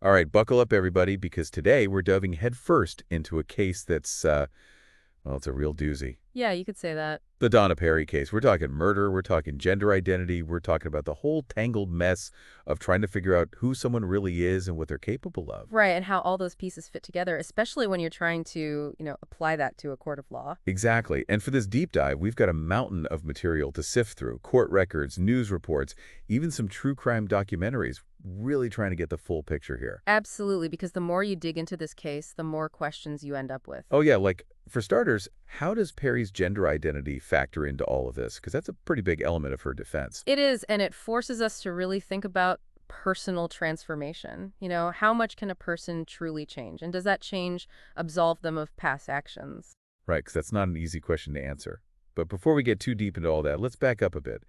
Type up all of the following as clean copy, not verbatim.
All right, buckle up, everybody, because today we're diving headfirst into a case that's, well, it's a real doozy. Yeah, you could say that. The Donna Perry case. We're talking murder, we're talking gender identity, we're talking about the whole tangled mess of trying to figure out who someone really is and what they're capable of. Right, and how all those pieces fit together, especially when you're trying to, apply that to a court of law. Exactly. And for this deep dive, we've got a mountain of material to sift through. Court records, news reports, even some true crime documentaries, really trying to get the full picture here. Absolutely, because the more you dig into this case, the more questions you end up with. Oh, yeah, like, for starters, how does Perry's gender identity factor into all of this? Because that's a pretty big element of her defense. It is, and it forces us to really think about personal transformation. How much can a person truly change? And does that change absolve them of past actions? Right, because that's not an easy question to answer. But before we get too deep into all that, let's back up a bit.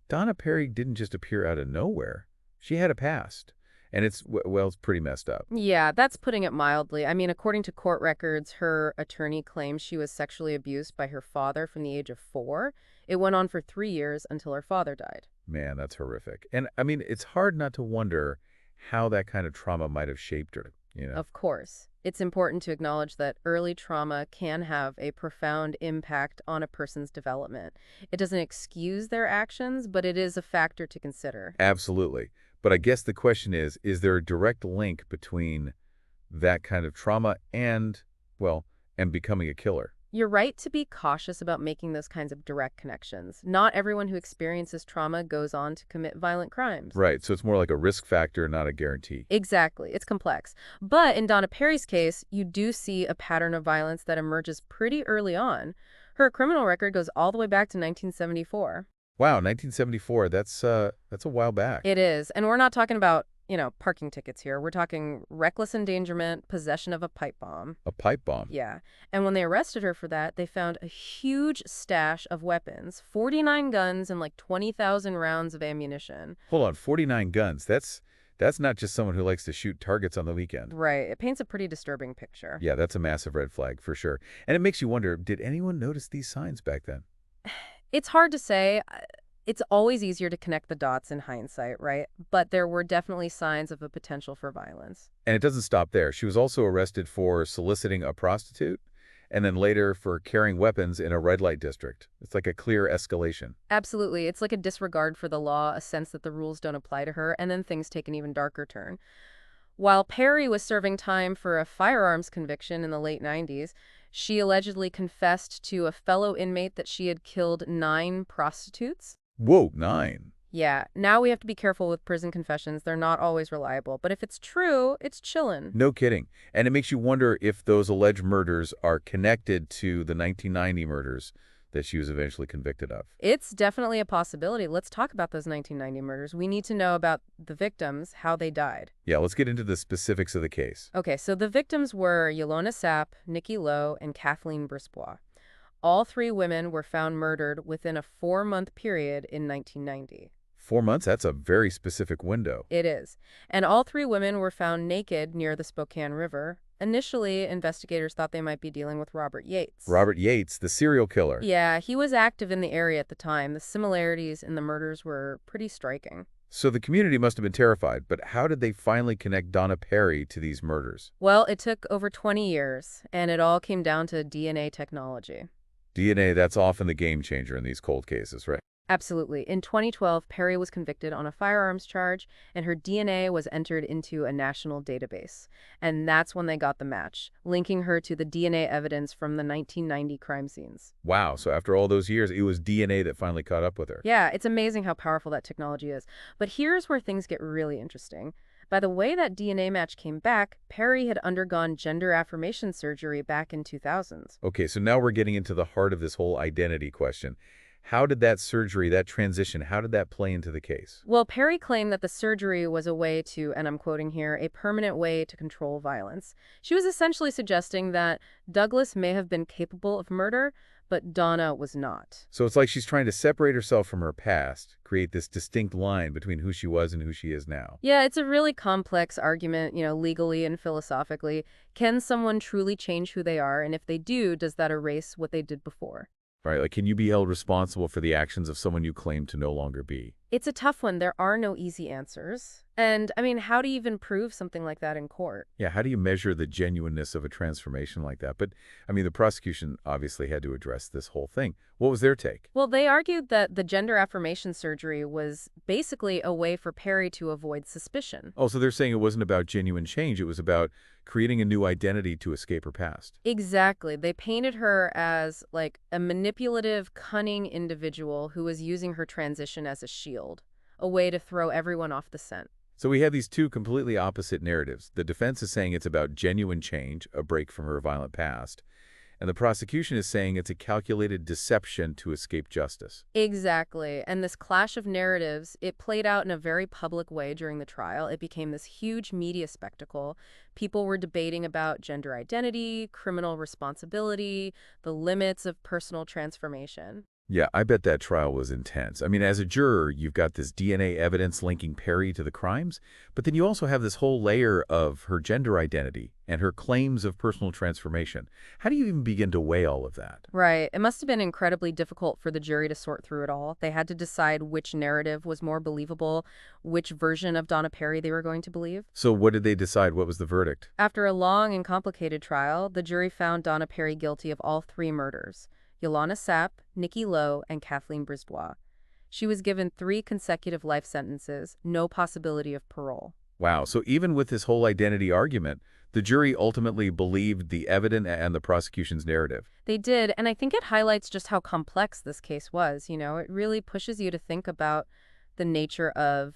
Donna Perry didn't just appear out of nowhere. She had a past. And well, it's pretty messed up. Yeah, that's putting it mildly. I mean, according to court records, her attorney claims she was sexually abused by her father from the age of 4. It went on for 3 years until her father died. Man, that's horrific. And, I mean, it's hard not to wonder how that kind of trauma might have shaped her. Of course, it's important to acknowledge that early trauma can have a profound impact on a person's development. It doesn't excuse their actions, but it is a factor to consider. Absolutely. But I guess the question is there a direct link between that kind of trauma and, well, and becoming a killer? You're right to be cautious about making those kinds of direct connections. Not everyone who experiences trauma goes on to commit violent crimes. Right, so it's more like a risk factor, not a guarantee. Exactly. It's complex. But in Donna Perry's case, you do see a pattern of violence that emerges pretty early on. Her criminal record goes all the way back to 1974. Wow, 1974, that's a while back. It is. And we're not talking about, parking tickets here. We're talking reckless endangerment, possession of a pipe bomb. A pipe bomb. Yeah. And when they arrested her for that, they found a huge stash of weapons, 49 guns and like 20,000 rounds of ammunition. Hold on, 49 guns. That's not just someone who likes to shoot targets on the weekend. Right. It paints a pretty disturbing picture. Yeah, that's a massive red flag for sure. And it makes you wonder, did anyone notice these signs back then? It's hard to say. It's always easier to connect the dots in hindsight, right? But there were definitely signs of a potential for violence. And it doesn't stop there. She was also arrested for soliciting a prostitute and then later for carrying weapons in a red light district. It's like a clear escalation. Absolutely. It's like a disregard for the law, a sense that the rules don't apply to her, and then things take an even darker turn. While Perry was serving time for a firearms conviction in the late 90s, she allegedly confessed to a fellow inmate that she had killed 9 prostitutes. Whoa, 9. Yeah, now we have to be careful with prison confessions. They're not always reliable. But if it's true, it's chillin'. No kidding. And it makes you wonder if those alleged murders are connected to the 1990 murders that she was eventually convicted of. It's definitely a possibility. Let's talk about those 1990 murders. We need to know about the victims, how they died. Yeah, let's get into the specifics of the case. Okay, so the victims were Yolona Sapp, Nikki Lowe, and Kathleen Brisbois. All 3 women were found murdered within a 4-month period in 1990. 4 months? That's a very specific window. It is. And all 3 women were found naked near the Spokane River. Initially, investigators thought they might be dealing with Robert Yates. Robert Yates, the serial killer. Yeah, he was active in the area at the time. The similarities in the murders were pretty striking. So the community must have been terrified, but how did they finally connect Donna Perry to these murders? Well, it took over 20 years, and it all came down to DNA technology. DNA, that's often the game changer in these cold cases, right? Absolutely. In 2012, Perry was convicted on a firearms charge, and her DNA was entered into a national database. And that's when they got the match, linking her to the DNA evidence from the 1990 crime scenes. Wow, so after all those years, it was DNA that finally caught up with her. Yeah, it's amazing how powerful that technology is. But here's where things get really interesting. By the way that DNA match came back, Perry had undergone gender affirmation surgery back in 2000s. Okay, so now we're getting into the heart of this whole identity question. How did that surgery, that transition, how did that play into the case? Well, Perry claimed that the surgery was a way to, and I'm quoting here, a permanent way to control violence. She was essentially suggesting that Douglas may have been capable of murder, but Donna was not. So it's like she's trying to separate herself from her past, create this distinct line between who she was and who she is now. Yeah, it's a really complex argument, legally and philosophically. Can someone truly change who they are? And if they do, does that erase what they did before? Right? Like, can you be held responsible for the actions of someone you claim to no longer be? It's a tough one. There are no easy answers. And, I mean, how do you even prove something like that in court? Yeah, how do you measure the genuineness of a transformation like that? But, I mean, the prosecution obviously had to address this whole thing. What was their take? Well, they argued that the gender affirmation surgery was basically a way for Perry to avoid suspicion. Oh, so they're saying it wasn't about genuine change. It was about creating a new identity to escape her past. Exactly. They painted her as, like, a manipulative, cunning individual who was using her transition as a shield, a way to throw everyone off the scent. So we have these two completely opposite narratives. The defense is saying it's about genuine change, a break from her violent past. And the prosecution is saying it's a calculated deception to escape justice. Exactly. And this clash of narratives, it played out in a very public way during the trial. It became this huge media spectacle. People were debating about gender identity, criminal responsibility, the limits of personal transformation. Yeah, I bet that trial was intense. I mean, as a juror, you've got this DNA evidence linking Perry to the crimes, but then you also have this whole layer of her gender identity and her claims of personal transformation. How do you even begin to weigh all of that? Right. It must have been incredibly difficult for the jury to sort through it all. They had to decide which narrative was more believable, which version of Donna Perry they were going to believe. So what did they decide? What was the verdict? After a long and complicated trial, the jury found Donna Perry guilty of all three murders: Yolanda Sapp, Nikki Lowe, and Kathleen Brisbois. She was given 3 consecutive life sentences, no possibility of parole. Wow, so even with this whole identity argument, the jury ultimately believed the evidence and the prosecution's narrative. They did, and I think it highlights just how complex this case was. It really pushes you to think about the nature of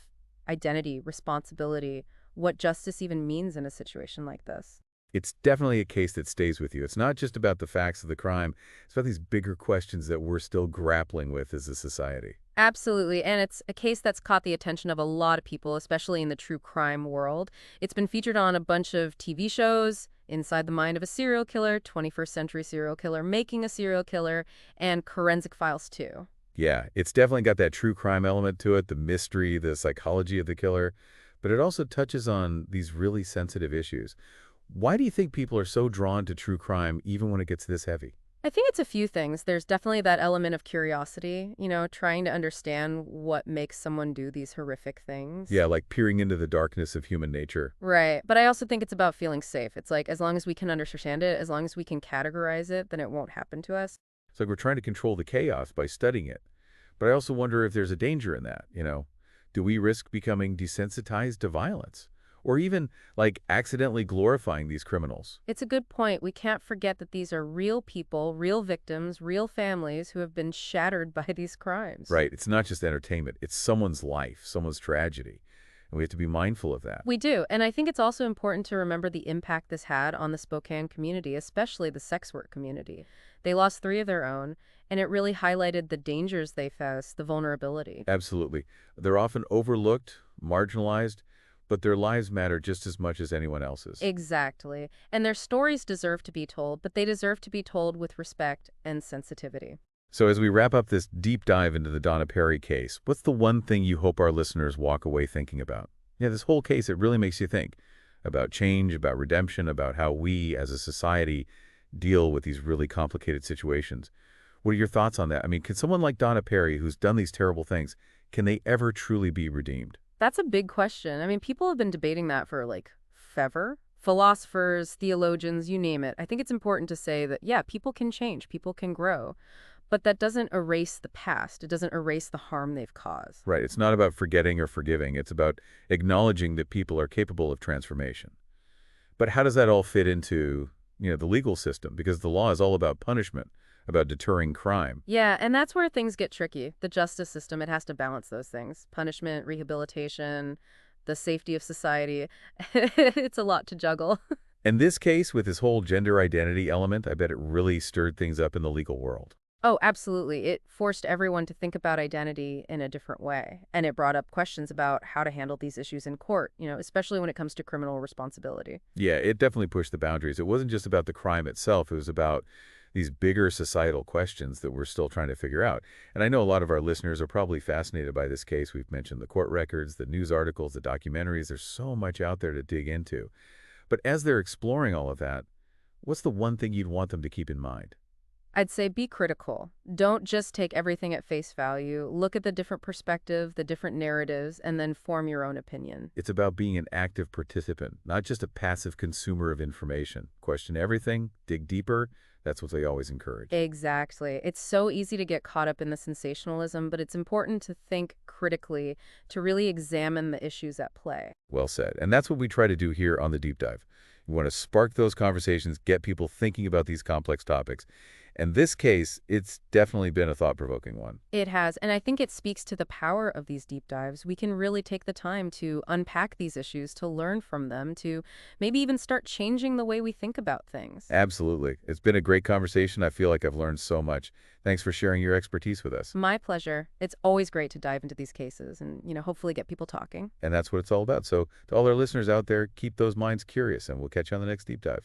identity, responsibility, what justice even means in a situation like this. It's definitely a case that stays with you. It's not just about the facts of the crime. It's about these bigger questions that we're still grappling with as a society. Absolutely, and it's a case that's caught the attention of a lot of people, especially in the true crime world. It's been featured on a bunch of TV shows: Inside the Mind of a Serial Killer, 21st Century Serial Killer, Making a Serial Killer, and Forensic Files too. Yeah, it's definitely got that true crime element to it, the mystery, the psychology of the killer, but it also touches on these really sensitive issues. Why do you think people are so drawn to true crime even when it gets this heavy? I think it's a few things. There's definitely that element of curiosity, trying to understand what makes someone do these horrific things. Yeah, like peering into the darkness of human nature. Right. But I also think it's about feeling safe. It's like, as long as we can understand it, as long as we can categorize it, then it won't happen to us. It's like we're trying to control the chaos by studying it. But I also wonder if there's a danger in that. Do we risk becoming desensitized to violence? Or even, like, accidentally glorifying these criminals? It's a good point. We can't forget that these are real people, real victims, real families who have been shattered by these crimes. Right. It's not just entertainment. It's someone's life, someone's tragedy. And we have to be mindful of that. We do. And I think it's also important to remember the impact this had on the Spokane community, especially the sex work community. They lost 3 of their own, and it really highlighted the dangers they face, the vulnerability. Absolutely. They're often overlooked, marginalized, but their lives matter just as much as anyone else's. Exactly. And their stories deserve to be told, but they deserve to be told with respect and sensitivity. So as we wrap up this deep dive into the Donna Perry case, what's the one thing you hope our listeners walk away thinking about? Yeah, this whole case, it really makes you think about change, about redemption, about how we as a society deal with these really complicated situations. What are your thoughts on that? I mean, can someone like Donna Perry, who's done these terrible things, can they ever truly be redeemed? That's a big question. I mean, people have been debating that for like forever. Philosophers, theologians, you name it. I think it's important to say that, yeah, people can change, people can grow, but that doesn't erase the past. It doesn't erase the harm they've caused. Right. It's not about forgetting or forgiving. It's about acknowledging that people are capable of transformation. But how does that all fit into the legal system? Because the law is all about punishment, about deterring crime. Yeah, and that's where things get tricky. The justice system, it has to balance those things: punishment, rehabilitation, the safety of society. It's a lot to juggle. In this case, with this whole gender identity element, I bet it really stirred things up in the legal world. Oh, absolutely. It forced everyone to think about identity in a different way. And it brought up questions about how to handle these issues in court, especially when it comes to criminal responsibility. Yeah, it definitely pushed the boundaries. It wasn't just about the crime itself. It was about these bigger societal questions that we're still trying to figure out. And I know a lot of our listeners are probably fascinated by this case. We've mentioned the court records, the news articles, the documentaries. There's so much out there to dig into. But as they're exploring all of that, what's the one thing you'd want them to keep in mind? I'd say be critical. Don't just take everything at face value. Look at the different perspective, the different narratives, and then form your own opinion. It's about being an active participant, not just a passive consumer of information. Question everything, dig deeper. That's what they always encourage. Exactly. It's so easy to get caught up in the sensationalism, but it's important to think critically, to really examine the issues at play. Well said. And that's what we try to do here on the Deep Dive. We want to spark those conversations, get people thinking about these complex topics. In this case, it's definitely been a thought-provoking one. It has, and I think it speaks to the power of these deep dives. We can really take the time to unpack these issues, to learn from them, to maybe even start changing the way we think about things. Absolutely. It's been a great conversation. I feel like I've learned so much. Thanks for sharing your expertise with us. My pleasure. It's always great to dive into these cases and, hopefully get people talking. And that's what it's all about. So to all our listeners out there, keep those minds curious, and we'll catch you on the next Deep Dive.